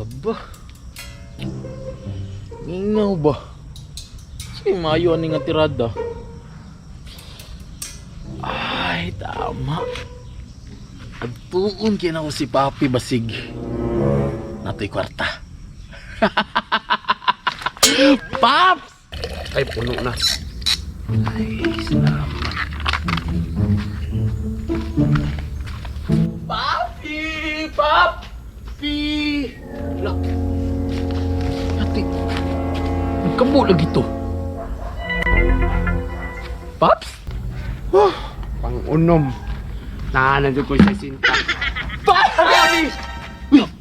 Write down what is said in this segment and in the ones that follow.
Aba. Ingaw ba? Sige, mayo ani nga tirada. Ay, tama. Agtuon kaya na ko si Papi Basig. Nato'y kwarta. Pap! Ay, puno na. Ay, salamat. Papi! Papi! Lak. Ati. Nagkamo lagi to. Paps? Pang-unom. Nanadyo ko sa sinta. Papi!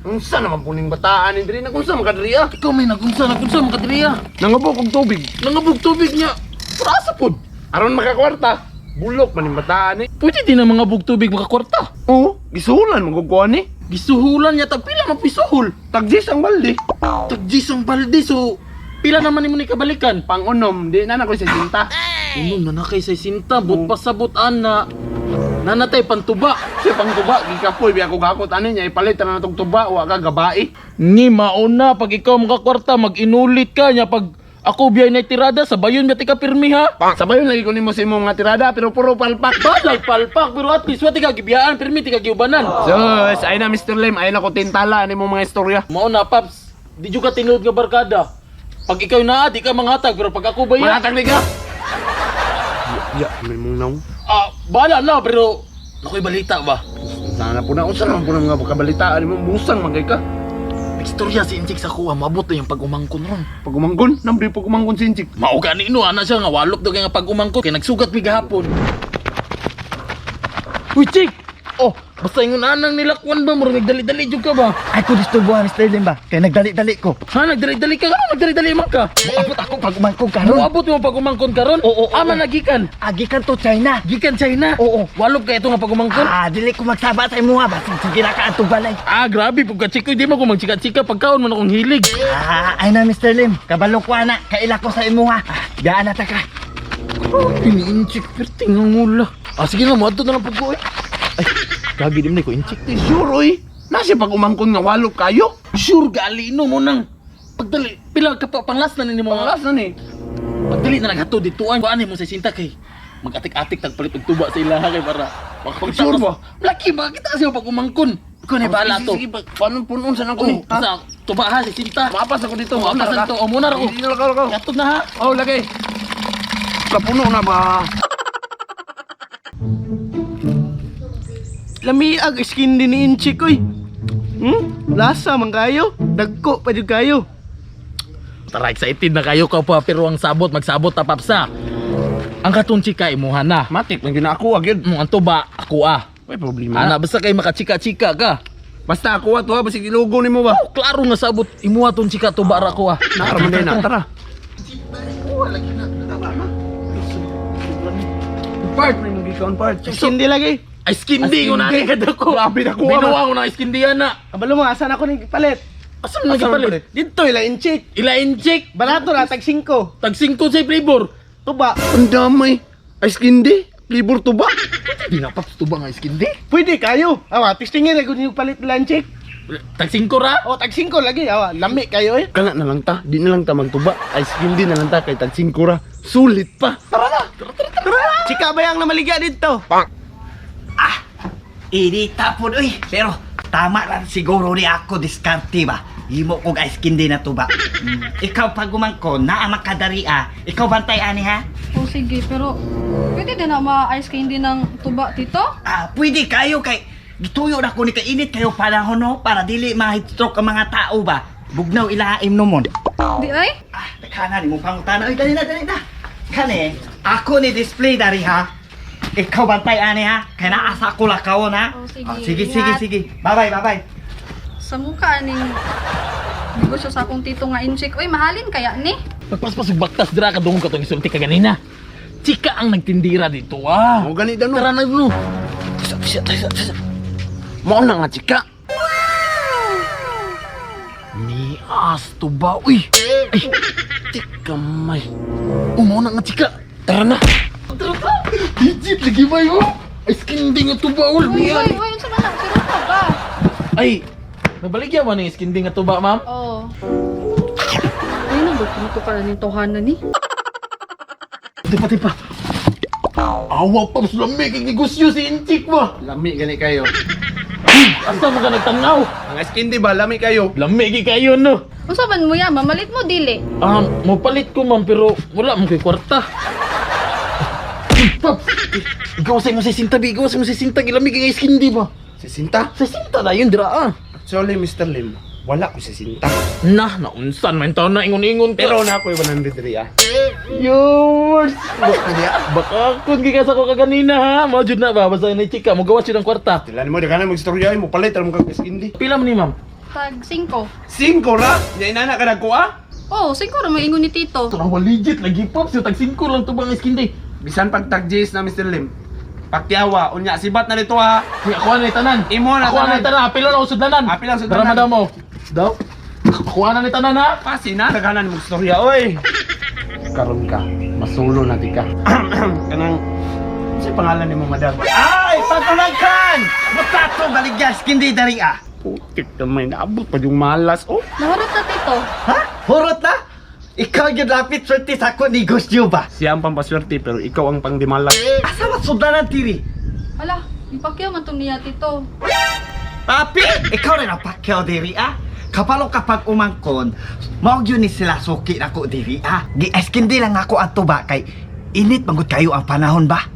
Unsa naman puning bataan ni diri na kunsa makadriya? Ikaw may nagunsa makadriya. Nangabok og tubig. Nangabog tubig niya. Prasa pod. Aron makakwarta. Bulok man ning bataan ni. Pwede din ang mga bugtubig makakwarta. Oo, gisuhulan magugkuan ni. Gisuhulan niya tag pila man pisuhol. Tagjis ang balde. Tagjis ang balde so pila naman nimo ni kabalikan. Pang-unom, di na ko sa sinta. Uno na nakay sa sinta but pasabot ana. Nanatay pantuba. Siya pang tuba, gikapoy biya ko gakot ani niya ipalit na natong tuba wa ka gabai. Ni mauna pag ikaw makakwarta mag-inulit ka niya pag ako biyay na tirada sabayon ba tika pirmi ha. Sabayon lagi ko nimo sa imong mga tirada pero puro palpak. Balag palpak pero at least wa tika gibiyaan pirmi tika giubanan. Sus, ay na Mr. Lim, ay na ko tintala ni mga istorya. Mauna paps, di juga tinuod nga barkada. Pag ikaw na di ka manghatag pero pag ako ba ya? Manatag ni ka. Ya, may mong naw. Bahala na pero ako'y balita ba? Sana po na, unsa naman po na mga kabalitaan ni mo, musang magay ka. Istorya si Inchik sa kuha, mabot na yung pag-umangkon ron. Pag-umangkon, nambri pag-umangkon si Inchik. Mao gani no, ana siya nga walop daw kay nga pag-umangkon kay nagsugat mi gahapon. Uy, Chik! Oh, basta yung anang nilakwan ba, murag nagdali-dali jud ka ba? Ay ko disturbuhan Mr. Lim ba? Kaya nagdali-dali ko. Ha, nagdali-dali ka? Ano nagdali-dali man ka? Maabot ako pag umangkog Ano karon. abot mo pag-umangkon karon? Oo. Ama nagikan. Agikan to China. Gikan China. Oo. Walop ka ito nga pag-umangkon? Dili ko magsaba sa imo ha. Basig sige na ka atong balay. Grabe, pagka-chikoy, di mo ko magchika-chika pagkaon mo na akong hilig. Ay na Mr. Lim. Kabalo ko ana. Kaila ko sa imo ha. Gaan na ta ka. Ini-inchik, pero tingang mula. Sige na, mo ato na lang pagko eh. Ay, kagi din ko inchik. Sure, oy. Nasi pag-umangkon nga walop kayo. Sure, gali no mo nang. Pagdali, pila ka pa, panglas na ni mo. Pangalas na ni. Pagdali na naghato, dituan ko ani mo sa sinta kay. Mag-atik-atik, tagpalit og tuba sa ilaha kay para. Sure ba? Laki ba, kita siya pag umangkon. Ikaw na bahala to. Sige, paano punon sa nako ni? Sa tuba ha, si sinta. Mapas ako dito. Mapas na to. O, muna ako. Hindi lakaw. Katod na ha. Oh, lagay. Kapuno na ba? Lamiag skin din ni Inchik oy. Lasa man kayo. Dagko pa jud kayo. Tara, excited na kayo ka pa pero ang sabot, magsabot tapapsa. Ang katong chika imuha na. Matik, man gina ako agad. Ang tuba, ako May problema. Ana, basta kay makachika-chika ka. Basta ako ato ha, basig ilugo nimo ba? Klaro nga sabot, imuha tong chika tuba ra ko Nakaraman din na, tara. Part, may mong gikaon part. Hindi lagi. Ay, skindi ko na ni kada ko. Grabe na ko. Binuwa ko na skindihan na. Kabalo mo asan ako ning palit. Asan mo nagipalit? Dito ila Inchik. Ila inject. Barato na tag 5. Tag 5 sa flavor. Tuba. Ang damay. Ice candy. Flavor to ba? Di na paps tuba nga skindi. Pwede kayo. Awa, testingin ako yung palit nila Inchik. Tag 5 ra. O tag 5 lagi. Awa, lami kayo eh. Kana na lang ta. Di na lang ta magtuba. Ice candy na lang ta kay tag 5 ra. Sulit pa. Chika bayang na maligya dito. Ini tapon uy. Pero tama lang siguro ni ako diskarte ba. Himo ko guys kindi na to ba. Ikaw pag umangkon naa makadariya. Ikaw bantay ani ha. O sige, pero pwede din na ma-ice candy ng tuba, tito? Pwede kayo kay gituyo na ko ni kainit kayo panahon no para dili ma-heatstroke ang mga tao ba. Bugnaw ilaim no mon. Di ay? Kana ni mo pangutana. Ay dali na. Kani, ako ni display dari ha. Ikaw bantay ani ha. Kaya naasa ko lakawon ha. Oh, sige. Ingat. Sige. Bye-bye. Sa mukha ning negosyo sa akong tito nga Inchik. Uy, mahalin kaya ni? Pagpaspasog baktas dira ka dungog ka tong isulti ka ganina. Chika ang nagtindira dito O gani daw no. Tara na no. Mao na nga chika. Ni as tuba uy. Ay, tikamay. Umaw na nga chika. Tara na. Tara. Legit lagi ba yun? Ay, skinding nga tuba ul. Uy, unsa man lang? Siro ka ba? Ay, Nabaligyan mo ni skin din nga tuba, ma'am? Oo. Ay, nabot ko ka na ng tohanan ni. Tipa. Awa pa, mas lamig ang negosyo si Inchik ba? Lami gani kayo. Asa mo ka nagtanaw? Ang iskindi ba, lami kayo. Lamig kayo, no? Unsa man mo ya, mamalit mo dili. Mo palit ko, ma'am, pero wala mo kay kwarta. Pops! Ikaw sa mo si Sinta, ikaw sa mo si Sinta, gilamig ang skin, di ba? Si Sinta? Sa Sinta na yun, dira ah. Actually, Mr. Lim, wala ko si Sinta. Naunsan, man taon na ingon-ingon ka. Pero na ako yung 100 riya. Yours! Baka kung gigas ako kaganina ha, maujud na ba? Basta na chika, mo gawas yun ang kwarta. Tilan mo, daghan na mag-istorya, mo palit, alam mo kang iskindi. Pila mo ni ma'am? Tag 5. 5 ra? Yan inana ka nagkuha? Oh, 5 ra may ingon ni Tito. Ito na legit, lagi pops, yung tag 5 lang to bang skin day. Bisan pag tag-J's na Mr. Lim. Pagtiawa, unya, sibat na nito ha. Hey, ako na ni tanan. Imo na Ako na ni tanan. tanan, apil lang ako sudlanan. Apil lang sudlanan. Drama daw mo. Daw? Ako na ni tanan ha. Pasi na, daghanan mo istorya, oy. Karon ka, masulo na di ka. Kanang, sa pangalan ni mo, madam? Ay, pagulangkan! Mutato baligya skindi dari ah. Putik naman, naabot pa yung malas, oh. Naharap na Tito. Ha? Hurot na? Ikaw yung lapit swerte sa ako negosyo ba? Siya ang pampaswerte, pero ikaw ang pangdimalas. Asa masudlanan tiri? Ala, ipakyaw man tong niya Tito. Papi! Ikaw rin ang pakyaw diri ah. Kapalo kapag umangkon, maog yun ni sila suki na ko diri ah. Gi-eskindi lang ako ang tuba kay init manggod kayo ang panahon ba?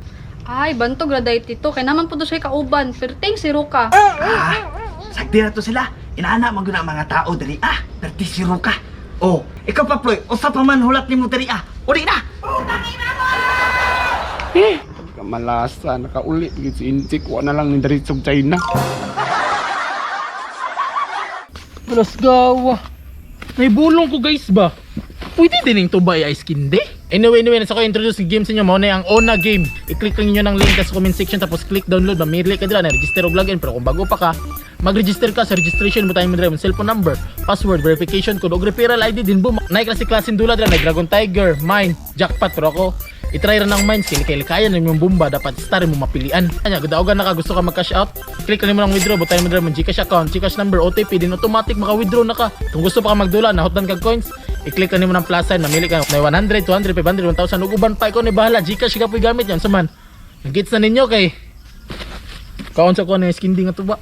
Ay, bantog ra day Tito. Kay naman po to siya kauban. Perting si Ruka. Ah, sakti na to sila. Inaana manggod ang mga tao diri ah. Pertisiro ka. Oh, ikaw pa Ploy, usa pa man hulat nimo diri ah. Uli na. Kamalasa, nakaulit si Inchik, wala na lang ni Daritsog China. Balas gawa. Naibulong ko guys ba? Pwede din yung tubay ay skin day? Anyway, nasa ko introduce yung game sa inyo. Mauna yung Ona game. I-click lang nyo ng link sa comment section tapos click download. Mamili ka dila na register o login. Pero kung bago pa ka, mag-register ka sa registration mo tayo mo drive cellphone number, password, verification code, o referral ID din boom. Nai-klase-klasin dula dila, Dragon Tiger, Mine, Jackpot. Pero ako, itry ra ng Mines, kaya ng yung bomba, dapat star mo mapilian. Anya, gudaogan na ka, gusto ka mag-cash out, click lang mo ng withdraw, butay mo drive mo Gcash account, Gcash number, OTP, din automatic maka-withdraw na ka. Kung gusto pa ka magdula, nahotan kag coins, i-click lang mo ng plus sign, mamili ka na 100, 200, 500, 1,000, uguban pa, ikaw ni bahala, Gcash ka po gamit yan, saman. Nag-gets na ninyo kay kaon sa ko na skin di nga tuba.